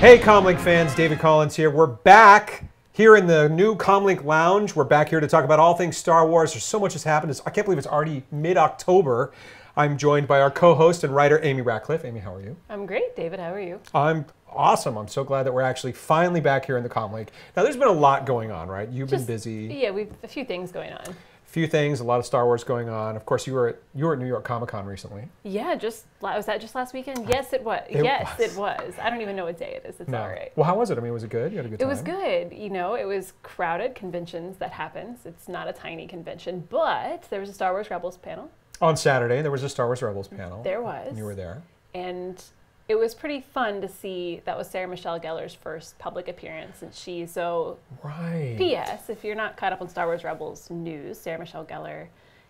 Hey Comlink fans, David Collins here. We're back here in the new Comlink Lounge. We're back here to talk about all things Star Wars. There's so much has happened. I can't believe it's already mid-October. I'm joined by our co-host and writer, Amy Ratcliffe. Amy, how are you? I'm great, David. How are you? I'm awesome. I'm so glad that we're actually finally back here in the Comlink. Now, there's been a lot going on, right? You've been busy. Yeah, we've a few things going on. Few things, a lot of Star Wars going on. Of course, you were at New York Comic Con recently. Yeah, was that just last weekend? Yes, it was. It was. I don't even know what day it is. It's all right. Well, how was it? I mean, was it good? You had a good time? It was good. You know, it was crowded. Conventions, that happens. It's not a tiny convention, but there was a Star Wars Rebels panel. On Saturday, there was a Star Wars Rebels panel. There was. And you were there. And it was pretty fun to see. That was Sarah Michelle Gellar's first public appearance, and she's so. Right. P.S. If you're not caught up on Star Wars Rebels news, Sarah Michelle Gellar,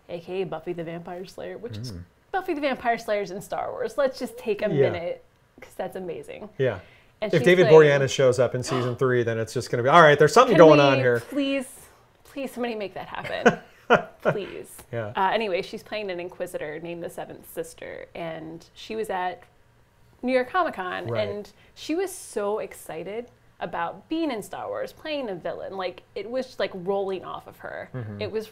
aka Buffy the Vampire Slayer, which is Buffy the Vampire Slayer's in Star Wars. Let's just take a minute, because that's amazing. Yeah. And if David Boreanaz shows up in season 3, then it's just going to be, all right, there's something going on here. Please, somebody make that happen. Please. Yeah. Anyway, she's playing an Inquisitor named the Seventh Sister, and she was at New York Comic Con, and she was so excited about being in Star Wars, playing a villain. Like, it was just, like, rolling off of her. It was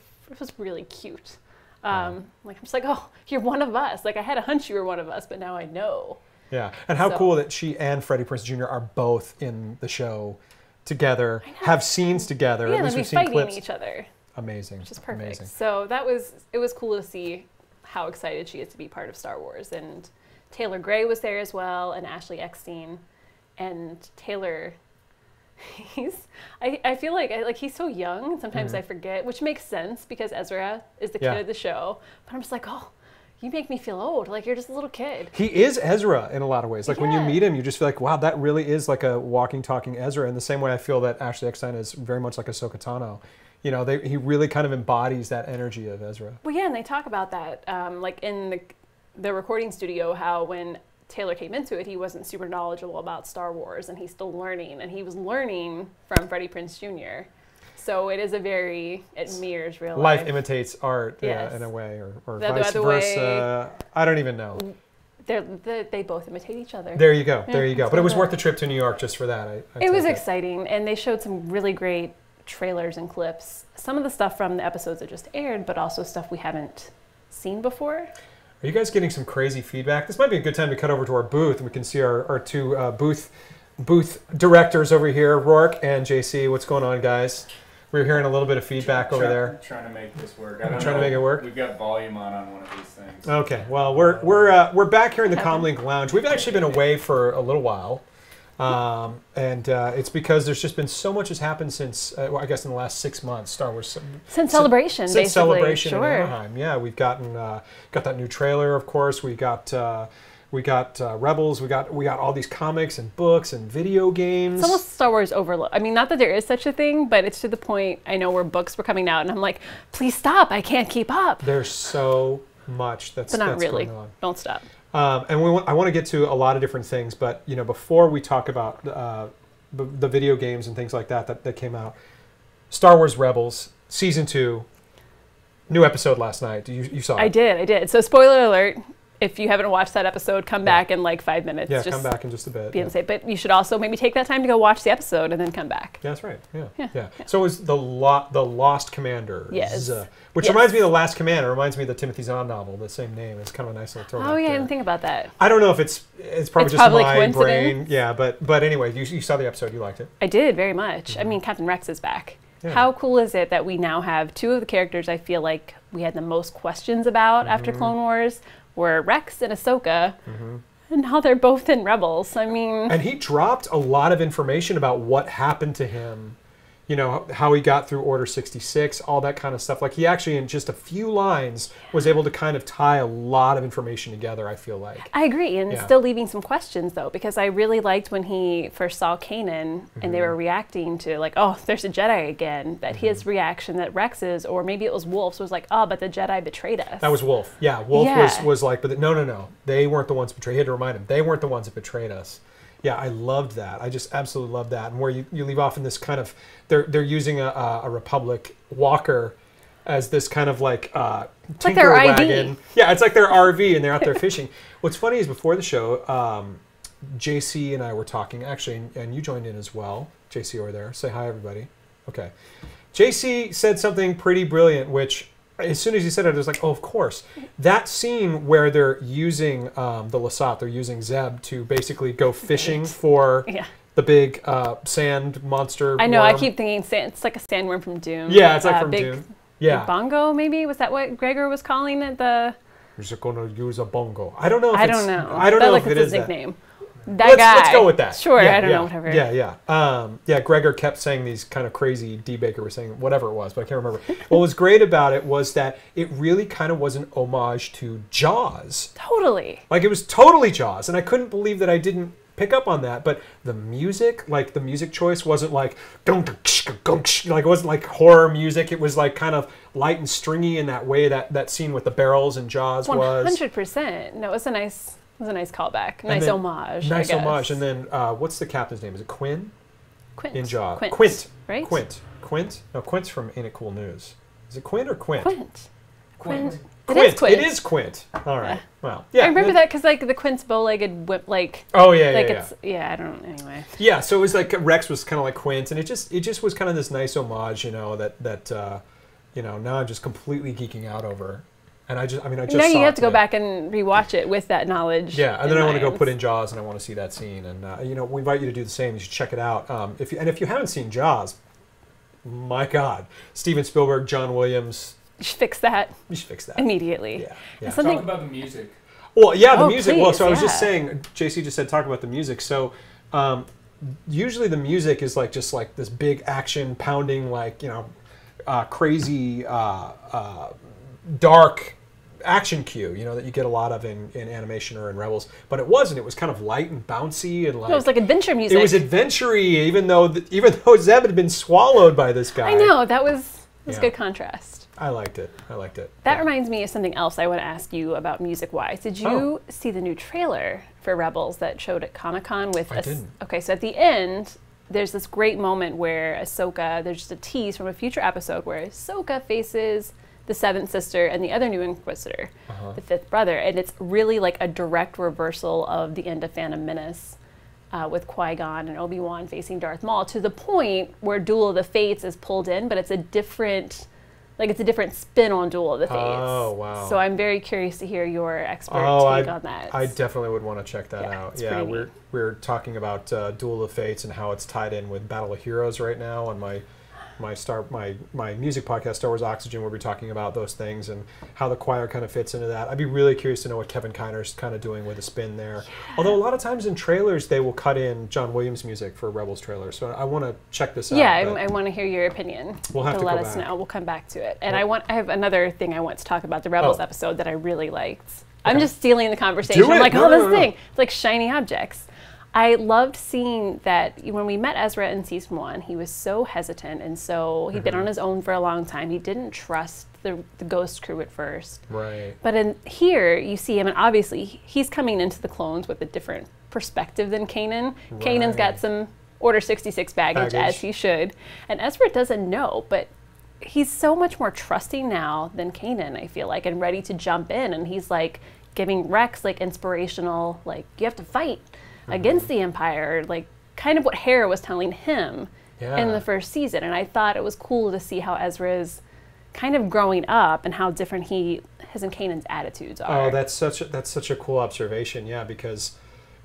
really cute. I'm just like, oh, you're one of us. Like, I had a hunch you were one of us, but now I know. Yeah, and how cool that she and Freddie Prinze Jr. are both in the show together, have scenes together. Yeah, at least they'll we've be seen fighting clips. each other. Amazing. Which is perfect. Amazing. So it was cool to see how excited she is to be part of Star Wars. And Taylor Gray was there as well, and Ashley Eckstein. And Taylor, I feel like he's so young, and sometimes I forget, which makes sense because Ezra is the kid of the show. But I'm just like, oh, you make me feel old. Like, you're just a little kid. He is Ezra in a lot of ways. Like, when you meet him, you just feel like, wow, that really is like a walking, talking Ezra. In the same way I feel that Ashley Eckstein is very much like Ahsoka Tano. You know, he really kind of embodies that energy of Ezra. Well, yeah, and they talk about that, like in the recording studio, how when Taylor came into it, he wasn't super knowledgeable about Star Wars, and he's still learning, and he was learning from Freddie Prinze Jr. So it is it mirrors real life. Life imitates art in a way, or the vice versa. I don't even know. They both imitate each other. There you go, there you go. But it was worth the trip to New York just for that. It was exciting, and they showed some really great trailers and clips. Some of the stuff from the episodes that just aired, but also stuff we haven't seen before. Are you guys getting some crazy feedback? This might be a good time to cut over to our booth, and we can see our two booth directors over here, Rourke and JC. What's going on, guys? We're hearing a little bit of feedback over there. Trying to make this work. Trying to make it work? We've got volume on one of these things. Okay, well, we're back here in the Comlink Lounge. We've actually been away for a little while. And it's because there's just been so much has happened since, I guess in the last 6 months, Star Wars. Since Celebration, basically. Since Celebration in Anaheim. Yeah, we've got that new trailer, of course. We got Rebels. We got all these comics and books and video games. It's almost Star Wars overload. I mean, not that there is such a thing, but it's to the point, I know, where books were coming out, and I'm like, please stop. I can't keep up. There's so much that's going on. Don't stop. And I want to get to a lot of different things, but you know, before we talk about the video games and things like that came out, Star Wars Rebels Season 2, new episode last night. You saw it? I did. So spoiler alert. If you haven't watched that episode, come back in like 5 minutes. Yeah, come back in just a bit. But you should also maybe take that time to go watch the episode and then come back. Yeah, that's right. Yeah. So it was the Lost Commander. Yes. Which reminds me of The Last Command. It reminds me of the Timothy Zahn novel, the same name. It's kind of a nice little throwback. Oh yeah, I didn't think about that. I don't know if it's probably just my brain. Yeah, but anyway, you saw the episode. You liked it. I did very much. I mean, Captain Rex is back. Yeah. How cool is it that we now have 2 of the characters I feel like we had the most questions about after Clone Wars were Rex and Ahsoka, and now they're both in Rebels. I mean... And he dropped a lot of information about what happened to him, you know, how he got through Order 66, all that kind of stuff. Like, he actually, in just a few lines, was able to kind of tie a lot of information together, I feel like. I agree, and still leaving some questions, though, because I really liked when he first saw Kanan, and they were reacting to, like, oh, there's a Jedi again, that his reaction, that Rex's, or maybe it was Wolf's, was like, oh, but the Jedi betrayed us. That was Wolf. Yeah, Wolf was like, but no. They weren't the ones betrayed. He had to remind him, they weren't the ones that betrayed us. Yeah, I loved that. I just absolutely loved that. And where you leave off in this kind of, they're using a Republic walker as this kind of like tinker their wagon. ID. Yeah, it's like their RV and they're out there fishing. What's funny is before the show, JC and I were talking, actually, and you joined in as well. JC over there. Say hi, everybody. Okay. JC said something pretty brilliant, which as soon as he said it, I was like, oh, of course. That scene where they're using the Lasat, they're using Zeb to basically go fishing for the big sand monster. I know, worm. I keep thinking it's like a sandworm from Doom. Yeah, it's like from Doom. Yeah. Big bongo, maybe? Was that what Gregor was calling it? You're just going to use a bongo. I don't know if I don't know. I don't know if it is his nickname. that. That guy. Let's go with that. Sure, yeah, I don't know, whatever. Yeah. Gregor kept saying these kind of crazy, D. Baker was saying whatever it was, but I can't remember. What was great about it was that it really kind of was an homage to Jaws. Totally. Like, it was totally Jaws, and I couldn't believe that I didn't pick up on that. But the music, like the music choice wasn't like, like it wasn't like horror music. It was like kind of light and stringy in that way that scene with the barrels in Jaws 100%. was. 100%. No, it was a nice callback. Nice homage. Nice homage. And then what's the captain's name? Is it Quinn? Quint. In Jaws. Quint. Right? Quint? No, Quint's from Ain't It Cool News. Is it Quint or Quint? Quint. It is Quint. All right. Well, yeah. I remember that because like the Quint's bow-legged whip, like. Oh yeah, like yeah. It's, yeah, I don't. Anyway. Yeah, so it was like Rex was kind of like Quint, and it just was kind of this nice homage, that now I'm just completely geeking out over. And I just now you have to go back and rewatch it with that knowledge. Yeah, and then I want to go put in Jaws, and I want to see that scene. And we invite you to do the same. You should check it out. If you haven't seen Jaws, my God, Steven Spielberg, John Williams. You should fix that. You should fix that immediately. Yeah. Talk about the music. Well, yeah, the music. Please, well, so I was just saying. JC just said talk about the music. So. Usually the music is like just like this big action pounding, like crazy dark action cue, that you get a lot of in animation or in Rebels, but it wasn't. It was kind of light and bouncy and like it was like adventure music. It was adventure-y, even though Zeb had been swallowed by this guy. I know, that was good contrast. I liked it. That reminds me of something else I want to ask you about music-wise. Did you see the new trailer for Rebels that showed at Comic-Con with I didn't. Okay, so at the end, there's this great moment where Ahsoka, there's just a tease from a future episode where Ahsoka faces the seventh sister and the other new Inquisitor, the fifth brother, and it's really like a direct reversal of the end of Phantom Menace with Qui-Gon and Obi-Wan facing Darth Maul, to the point where Duel of the Fates is pulled in, but it's a different spin on Duel of the Fates. Oh, wow. So I'm very curious to hear your expert take on that. I definitely would want to check that out. Yeah, we're talking about Duel of the Fates and how it's tied in with Battle of Heroes right now on my music podcast, Star Wars Oxygen, where we're talking about those things and how the choir kind of fits into that. I'd be really curious to know what Kevin Kiner's kind of doing with a spin there. Yeah. Although a lot of times in trailers, they will cut in John Williams music for Rebels trailers. So I want to check this out. Yeah, I want to hear your opinion. We'll have to let go us back. know. We'll come back to it. And I have another thing I want to talk about, the Rebels episode that I really liked. Okay. I'm just stealing the conversation. I'm like, this thing. It's like shiny objects. I loved seeing that when we met Ezra in season 1, he was so hesitant, and so he'd been on his own for a long time. He didn't trust the Ghost crew at first. Right. But in here, you see him, and obviously he's coming into the clones with a different perspective than Kanan. Right. Kanan's got some Order 66 baggage, as he should. And Ezra doesn't know, but he's so much more trusting now than Kanan, I feel like, and ready to jump in. And he's like giving Rex like inspirational, like, you have to fight against the Empire, like kind of what Hera was telling him in the first season. And I thought it was cool to see how Ezra's kind of growing up and how different his and Kanan's attitudes are. Oh, that's such a cool observation. Yeah, because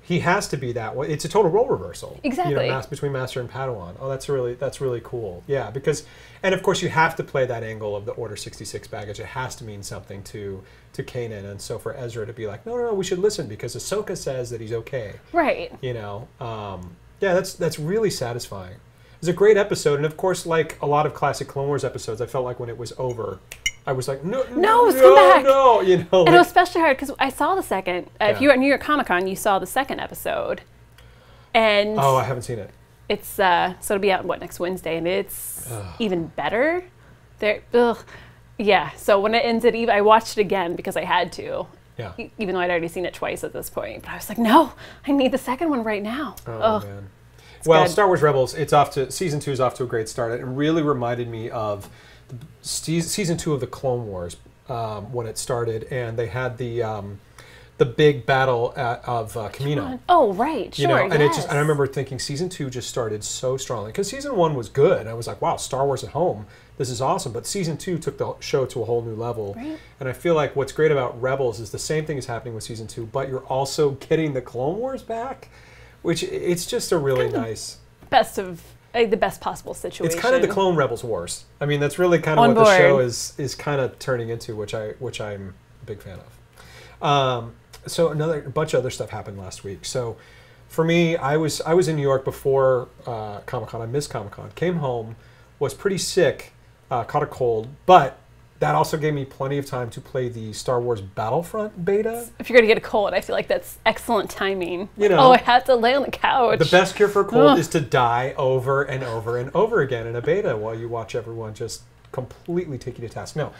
he has to be that way. It's a total role reversal. Exactly. Between Master and Padawan. Oh, that's really cool. Yeah, because, and of course you have to play that angle of the Order 66 baggage. It has to mean something to Kanan, and so for Ezra to be like, no, we should listen because Ahsoka says that he's okay. Right. That's really satisfying. It was a great episode, and of course, like a lot of classic Clone Wars episodes, I felt like when it was over, I was like, no, come back. No, and it was especially hard because I saw the second. If you were at New York Comic Con, you saw the second episode, and I haven't seen it. It's so it'll be out next Wednesday, and it's even better. Yeah. So when it ended, I watched it again because I had to. Yeah. Even though I'd already seen it twice at this point, but I was like, no, I need the second one right now. Oh man. Well, good. Star Wars Rebels, season 2 is off to a great start. It really reminded me of season 2 of the Clone Wars when it started, and they had the the big battle of Camino. Oh, right, sure, And yes. and I remember thinking season 2 just started so strongly because season 1 was good. I was like, wow, Star Wars at home, this is awesome. But season 2 took the show to a whole new level. Right. And I feel like what's great about Rebels is the same thing is happening with season 2, but you're also getting the Clone Wars back, which it's just a really nice The best possible situation. It's kind of the Clone Rebels Wars. I mean, that's really kind of On what the show board. is kind of turning into, which I'm a big fan of. So a bunch of other stuff happened last week. So for me, I was in New York before Comic-Con. I missed Comic-Con. Came home, was pretty sick, caught a cold, but that also gave me plenty of time to play the Star Wars Battlefront beta. If you're going to get a cold, I feel like that's excellent timing. You know, oh, I had to lay on the couch. The best cure for a cold is to die over and over and over again in a beta while you watch everyone just completely take you to task. No,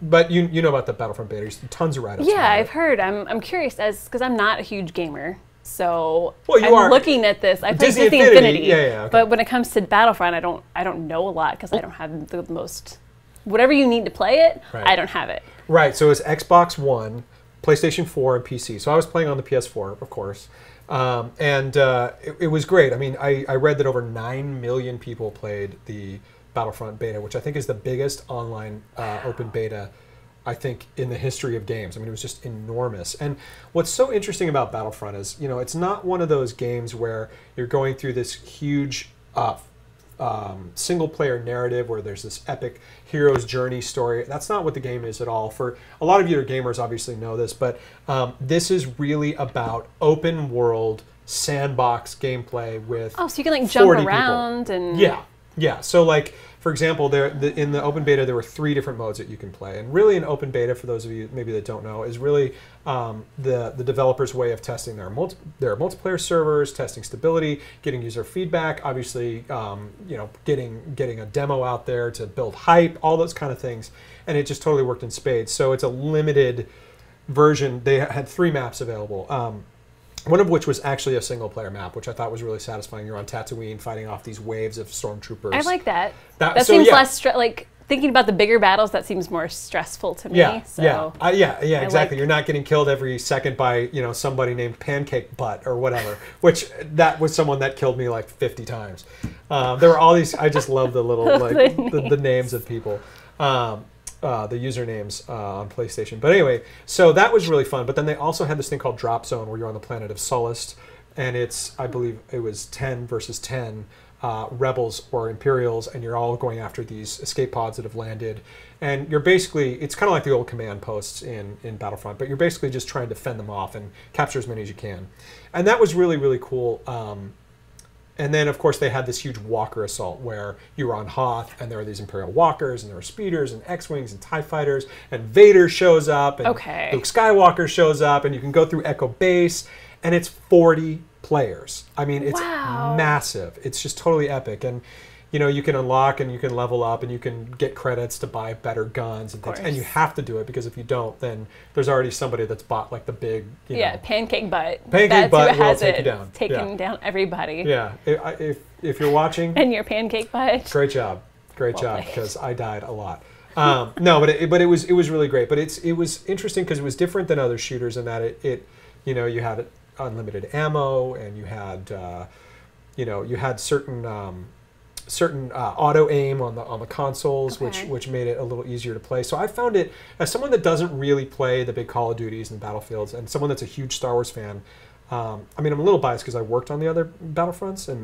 but you know about the Battlefront beta. There's tons of write-ups. Yeah, I've heard. I'm curious because I'm not a huge gamer. So you I'm are. looking at this. I play Disney Disney Infinity. Infinity. Yeah, okay. But when it comes to Battlefront, I don't know a lot because I don't have the most. Whatever you need to play it, Right. I don't have it. Right, so it's Xbox One, PlayStation 4, and PC. So I was playing on the PS4, of course. It was great. I mean, I read that over 9 million people played the Battlefront beta, which I think is the biggest online open beta, I think, in the history of games. I mean, it was just enormous. And what's so interesting about Battlefront is, it's not one of those games where you're going through this huge single player narrative where there's this epic hero's journey story. That's not what the game is at all. For a lot of you are gamers, obviously know this, but this is really about open world sandbox gameplay with Oh, so you can like jump 40 around people. and Yeah. So like, for example, in the open beta, there were 3 different modes that you can play. And really an open beta, for those of you maybe that don't know, is really the developers' way of testing their multiplayer servers, testing stability, getting user feedback, obviously, getting a demo out there to build hype, all those kind of things. And it just totally worked in spades. So it's a limited version. They had 3 maps available. One of which was actually a single-player map, which I thought was really satisfying. You're on Tatooine fighting off these waves of stormtroopers. I like that. That seems less like thinking about the bigger battles. That seems more stressful to me. Exactly. You're not getting killed every second by somebody named Pancake Butt or whatever. Which that was someone that killed me like 50 times. There were all these. I just love the little the names of people. The usernames on PlayStation. But anyway, so that was really fun. But then they also had this thing called Drop Zone where you're on the planet of Sullust, and I believe it was 10 versus 10 rebels or Imperials, and you're all going after these escape pods that have landed. And you're basically, it's kind of like the old command posts in Battlefront, but you're basically just trying to fend them off and capture as many as you can. And that was really, really cool. And then, of course, they had this huge walker assault where you were on Hoth, and there were these Imperial walkers, and there were speeders, and X-Wings, and TIE fighters, and Vader shows up, and Luke Skywalker shows up, and you can go through Echo Base, and it's 40 players. I mean, it's massive. It's just totally epic. And, you can unlock, and you can level up, and you can get credits to buy better guns and things. And you have to do it, because if you don't, then there's already somebody that's bought, like, the big, Pancake Butt. Pancake Butt will take you down. Taking down everybody. Yeah. If you're watching. And your Pancake Butt. Great job. Great job, because I died a lot. No, but it was really great. But it was interesting because it was different than other shooters in that you had unlimited ammo, and you had certain auto aim on the consoles, which made it a little easier to play. So I found it, as someone that doesn't really play the big Call of Duties and Battlefields, and someone that's a huge Star Wars fan. I mean, I'm a little biased because I worked on the other Battlefronts,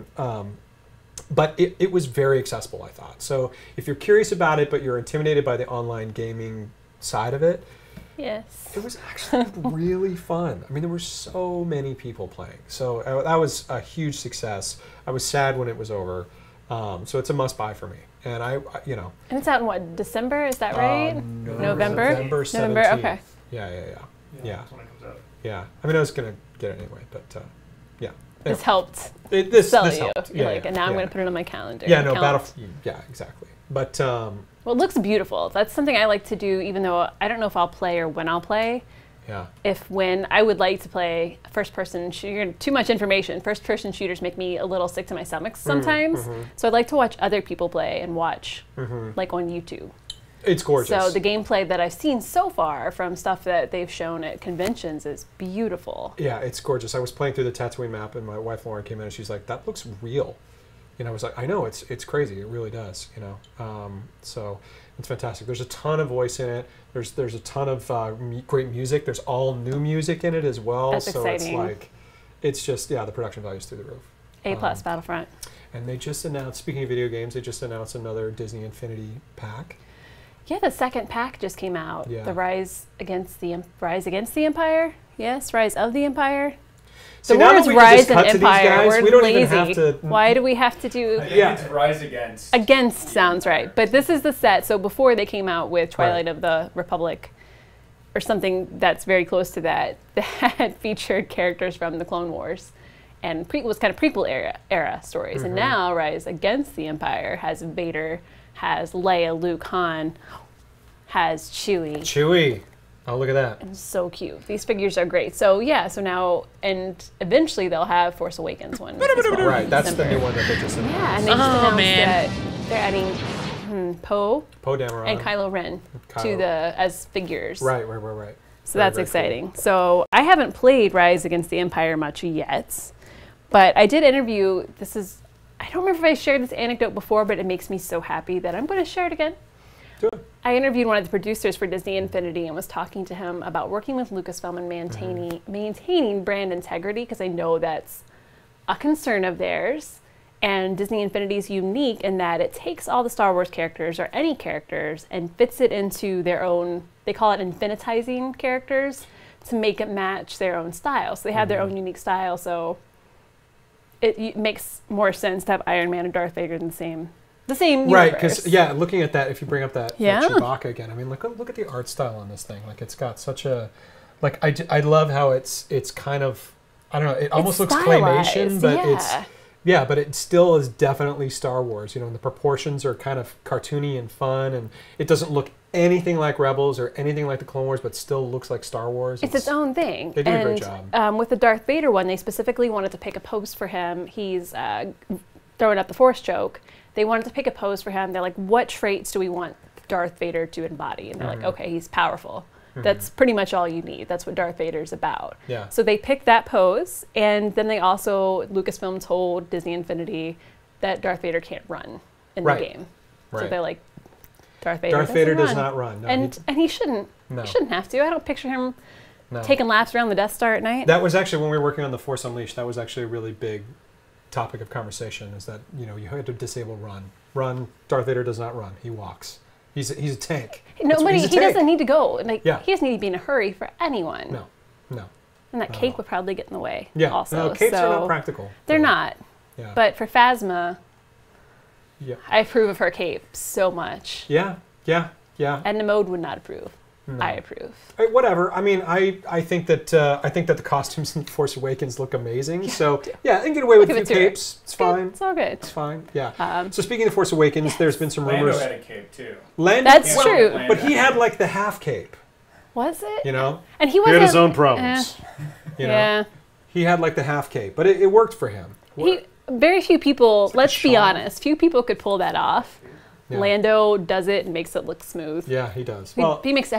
but it was very accessible, I thought. So if you're curious about it, but you're intimidated by the online gaming side of it, yes, it was actually really fun. I mean, there were so many people playing. So that was a huge success. I was sad when it was over. So it's a must-buy for me. And And it's out in what, December? Is that right? November 17th. November, okay. Yeah. That's when it comes out. Yeah. I mean, I was going to get it anyway, but yeah. This helped This sell helped. you. And now I'm going to put it on my calendar. Yeah, no, Battlefield. Yeah, exactly. But well, it looks beautiful. That's something I like to do, even though I don't know if I'll play or when I'll play. Yeah. When I would like to play first-person shooter, too much information. First-person shooters make me a little sick to my stomach sometimes. So I'd like to watch other people play and watch, like on YouTube. It's gorgeous. So the gameplay that I've seen so far from stuff that they've shown at conventions is beautiful. Yeah, it's gorgeous. I was playing through the Tatooine map, and my wife Lauren came in, and she's like, "That looks real." And I was like, "I know, it's crazy. It really does." You know, so it's fantastic. There's a ton of voice in it. There's a ton of great music. There's all new music in it as well. That's so exciting. it's like, it's just the production value's through the roof. A+ Battlefront. And they just announced, speaking of video games, they just announced another Disney Infinity pack. Yeah, the second pack just came out. Yeah. The Rise Against the Empire. Yes, Rise of the Empire. See, The now that words we can Rise just and cut to these Empire. guys, We're we don't lazy. even have to. Why do we have to do? I think Yeah. it's Rise Against. Against sounds right, but this is the set. So before they came out with Twilight Right. of the Republic, or something that's very close to that, that featured characters from the Clone Wars, and was kind of prequel era stories. And now Rise Against the Empire has Vader, has Leia, Luke, Han, has Chewie. Chewie. Oh, look at that. It's so cute. These figures are great. So yeah, so now and eventually they'll have Force Awakens one. Right, that's the new one that they just announced. Yeah, and they just announced that they're adding Poe Poe Dameron. and Kylo Ren Kylo. as figures. Right. So Very, that's very exciting. So I haven't played Rise Against the Empire much yet, but I did interview. I don't remember if I shared this anecdote before, but it makes me so happy that I'm going to share it again. Do it. I interviewed one of the producers for Disney Infinity and was talking to him about working with Lucasfilm and maintaining brand integrity, because I know that's a concern of theirs. And Disney Infinity is unique in that it takes all the Star Wars characters, or any characters, and fits it into their own, they call it infinitizing characters, to make it match their own style. So they have their own unique style, so it makes more sense to have Iron Man and Darth Vader in the same universe. Right, because looking at that, if you bring up that Chewbacca again, I mean, look at the art style on this thing. Like, it's got such a, like, I love how it's kind of, I don't know, it almost looks claymation, but but it still is definitely Star Wars. You know, and the proportions are kind of cartoony and fun, and it doesn't look anything like Rebels or anything like the Clone Wars, but still looks like Star Wars. It's its own thing. They do a great job. With the Darth Vader one, they specifically wanted to pick a pose for him. He's throwing up the Force choke. They wanted to pick a pose for him. They're like, what traits do we want Darth Vader to embody? And they're like, okay, he's powerful. That's pretty much all you need. That's what Darth Vader's about. Yeah. So they picked that pose, and then they also, Lucasfilm told Disney Infinity that Darth Vader can't run in the game. So they're like, Darth Vader does not run. No, and he shouldn't. No. He shouldn't have to. I don't picture him taking laps around the Death Star at night. That was actually, when we were working on The Force Unleashed, that was actually a really big topic of conversation, is that, you know, you had to disable run. Darth Vader does not run. He walks. He's a tank. He doesn't need to go. Like, Yeah. he doesn't need to be in a hurry for anyone. No. And that cape would probably get in the way. Yeah. Also, No, capes are not practical. They're not. Yeah. But for Phasma, Yeah. I approve of her cape so much. Yeah. Edna Mode would not approve. No. I approve. Whatever. I mean, I think that the costumes in Force Awakens look amazing. So yeah, and get away with a few capes. It's fine. It's all good. It's fine. Yeah. So speaking of Force Awakens, there's been some rumors. Lando had a cape too. That's true. But he had like the half cape. Was it? You know. And he had his own problems. You know. Yeah. He had like the half cape, but it worked for him. Very few people. Like let's be honest. Few people could pull that off. Yeah. Lando does it and makes it look smooth. Yeah, he does. He makes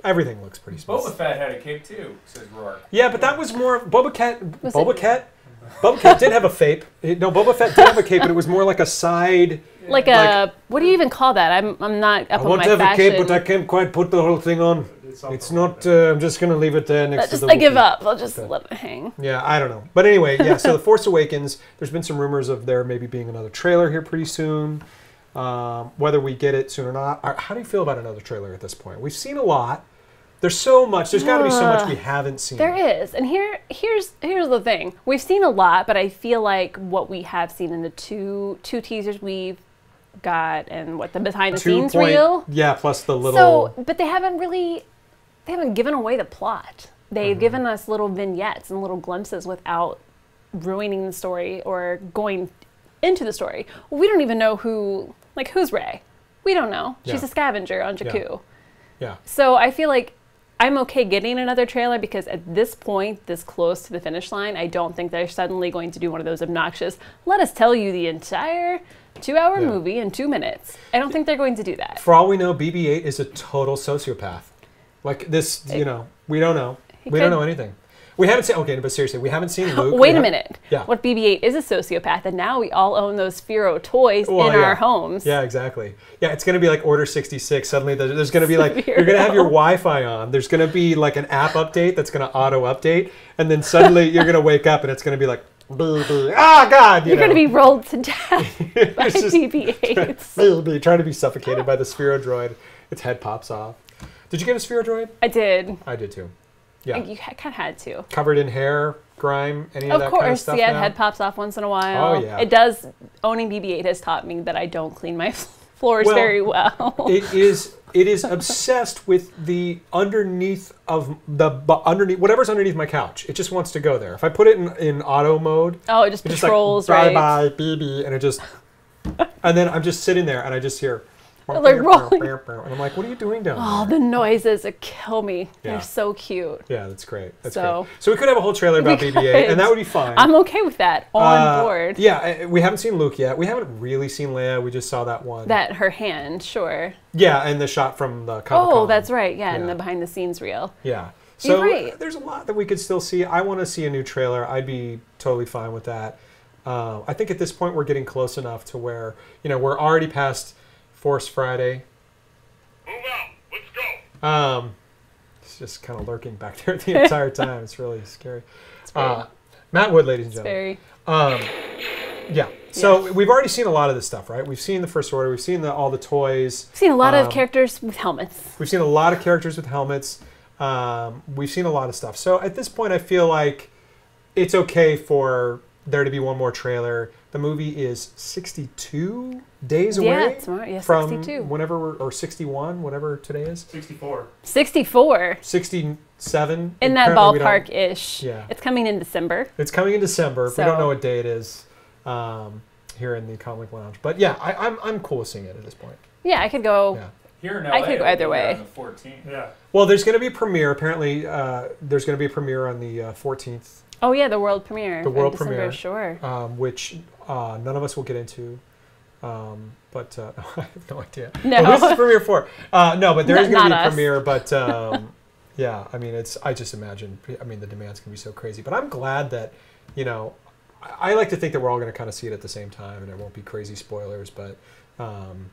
everything looks pretty smooth. Boba Fett had a cape too, says Rourke. Yeah, but that was more Boba Fett did have a cape. No, Boba Fett did have a cape, but it was more like a side. Like what do you even call that? I'm not up on my fashion. I want to have a cape, but I can't quite put the whole thing on. It's not. I'm just gonna leave it there next to the. I give up. I'll just let it hang. Yeah, I don't know. But anyway, yeah. So The Force Awakens. There's been some rumors of there maybe being another trailer here pretty soon. Whether we get it soon or not. How do you feel about another trailer at this point? We've seen a lot. There's so much. There's got to be so much we haven't seen. There is, and here's the thing. We've seen a lot, but I feel like what we have seen in the two teasers we've got, and what the behind the scenes reel. Yeah, plus the little. But they haven't given away the plot. They've given us little vignettes and little glimpses without ruining the story or going into the story. We don't even know who's Rey. We don't know. She's a scavenger on Jakku. Yeah. So I feel like I'm okay getting another trailer, because at this point, this close to the finish line, I don't think they're suddenly going to do one of those obnoxious, let us tell you the entire 2-hour Yeah. movie in 2 minutes. I don't think they're going to do that. For all we know, BB-8 is a total sociopath. Like this, we don't know. We don't know anything. We haven't seen. Okay, but seriously, we haven't seen Luke. Wait a minute. Yeah. What BB-8 is a sociopath, and now we all own those Sphero toys in our homes. Yeah, exactly. Yeah, it's going to be like Order 66. Suddenly, there's going to be like you're going to have your Wi-Fi on. There's going to be like an app update that's going to auto update, and then suddenly you're going to wake up and it's going to be like, ah, God! You're going to be rolled to death by BB-8s. Trying to be suffocated by the Sphero droid. Its head pops off. Did you get a Sphero droid? I did. I did too. Yeah. You kind of had to. Covered in hair, grime, any of that kind of stuff. Of course, now? head pops off once in a while. Oh, yeah. It does. Owning BB-8 has taught me that I don't clean my floors very well. It is obsessed with the underneath of whatever's underneath my couch. It just wants to go there. If I put it in auto mode, it just patrols, like, right? Bye, BB, and it just, and then I'm just sitting there and I just hear. Like rolling. And I'm like, what are you doing down there? Oh, the noises kill me. Yeah. They're so cute. Yeah, that's great. That's great. So we could have a whole trailer about BB-8, and that would be fine. I'm okay with that. On board. Yeah, we haven't seen Luke yet. We haven't really seen Leia. We just saw that one. That her hand, sure. Yeah, and the shot from the Comic-Con. Oh, that's right. Yeah, and the behind-the-scenes reel. Yeah. So right. There's a lot that we could still see. I want to see a new trailer. I'd be totally fine with that. I think at this point we're getting close enough to where, we're already past Force Friday. Move out. Let's go. It's just kind of lurking back there the entire time. It's really scary. Matt Wood, ladies and gentlemen. Yeah. So we've already seen a lot of this stuff, right? We've seen the First Order. We've seen all the toys. We've seen a lot of characters with helmets. We've seen a lot of characters with helmets. We've seen a lot of stuff. So at this point, I feel like it's okay for there to be one more trailer. The movie is 62 days away from 62. whenever or 61, whatever today is. 64. 64. 67. In that ballpark-ish. Yeah. It's coming in December. It's coming in December. So. We don't know what day it is here in the Comlink Lounge. But yeah, I'm cool with seeing it at this point. Yeah, I could go. Yeah. Here in LA, I could go either way. On the 14th. Yeah. Well, there's going to be a premiere. Apparently, there's going to be a premiere on the 14th. Oh yeah, the world premiere. The world December, premiere, sure. Which none of us will get into, but I have no idea. No. Who's this premiere for? No, but there is going to be a us. premiere. But yeah, I mean, I just imagine. I mean, the demand's going to be so crazy. But I'm glad that, I like to think that we're all going to kind of see it at the same time, and it won't be crazy spoilers. But I'm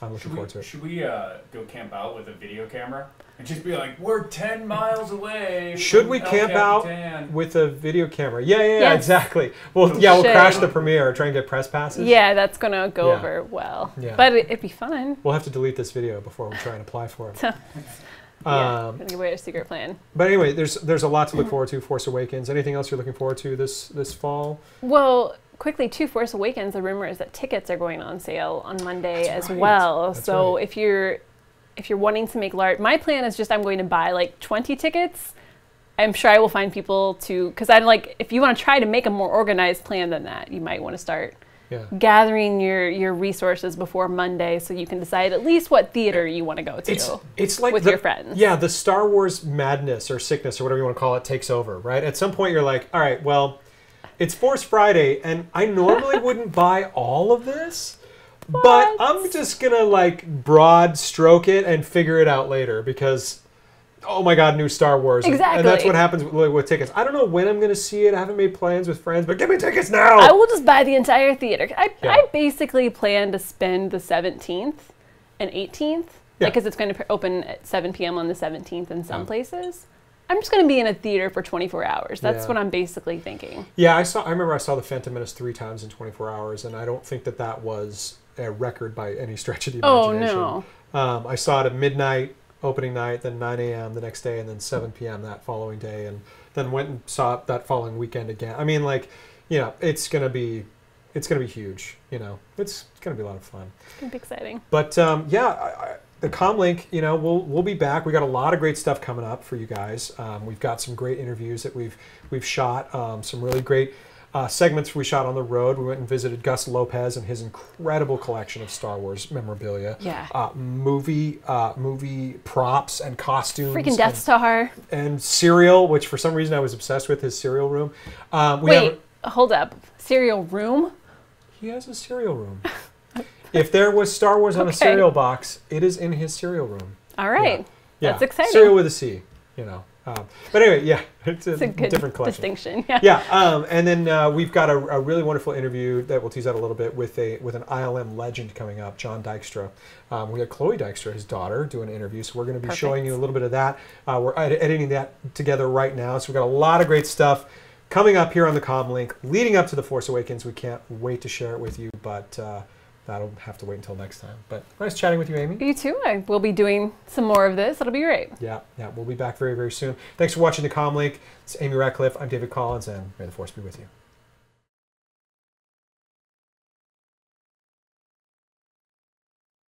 looking forward to it. Should we go camp out with a video camera and just be like, we're 10 miles away? Should we camp out with a video camera? Yeah, exactly. Well, we'll crash the premiere, try and get press passes. Yeah, that's going to go over well. Yeah. But it'd be fun. We'll have to delete this video before we try and apply for it. Gonna give away a secret plan. But anyway, there's a lot to look forward to. Force Awakens. Anything else you're looking forward to this fall? Well, quickly, too, Force Awakens, the rumor is that tickets are going on sale on Monday well. That's so right. if you're wanting to make large, my plan is just I'm going to buy like 20 tickets. I'm sure I will find people because I'm like, if you want to try to make a more organized plan than that, you might want to start gathering your resources before Monday so you can decide at least what theater you want to go to. It's like with your friends. Yeah, the Star Wars madness or sickness or whatever you want to call it takes over, right? At some point you're like, all right, well, it's Force Friday, and I normally wouldn't buy all of this, but I'm just going to like broad stroke it and figure it out later because, oh my God, new Star Wars. Exactly. And that's what happens with tickets. I don't know when I'm going to see it. I haven't made plans with friends, but give me tickets now. I will just buy the entire theater. I basically plan to spend the 17th and 18th because it's going to open at 7 p.m. on the 17th in some places. I'm just going to be in a theater for 24 hours. That's what I'm basically thinking. Yeah, I remember I saw The Phantom Menace 3 times in 24 hours, and I don't think that was a record by any stretch of the imagination. Oh, no. I saw it at midnight, opening night, then 9 a.m. the next day, and then 7 p.m. that following day, and then went and saw it that following weekend again. I mean, like, it's going to be huge. It's going to be a lot of fun. It's going to be exciting. But, the Comlink, we'll be back. We got a lot of great stuff coming up for you guys. We've got some great interviews that we've shot. Some really great segments we shot on the road. We went and visited Gus Lopez and his incredible collection of Star Wars memorabilia. Yeah. Movie props and costumes. Freaking Death Star. And cereal, which for some reason I was obsessed with his cereal room. Wait, hold up. Cereal room? He has a cereal room. If there was Star Wars on a cereal box, it is in his cereal room. All right. Yeah. That's exciting. Cereal with a C, you know. But anyway, yeah, it's a good different collection. distinction. And then we've got a really wonderful interview that we'll tease out a little bit with an ILM legend coming up, John Dykstra. We got Chloe Dykstra, his daughter, doing an interview, so we're going to be showing you a little bit of that. We're editing that together right now, so we've got a lot of great stuff coming up here on the Comlink, leading up to The Force Awakens. We can't wait to share it with you, but that'll have to wait until next time. But nice chatting with you, Amy. You too. I will be doing some more of this. It'll be great. Yeah, we'll be back very, very soon. Thanks for watching the Comlink. It's Amy Ratcliffe. I'm David Collins, and may the Force be with you.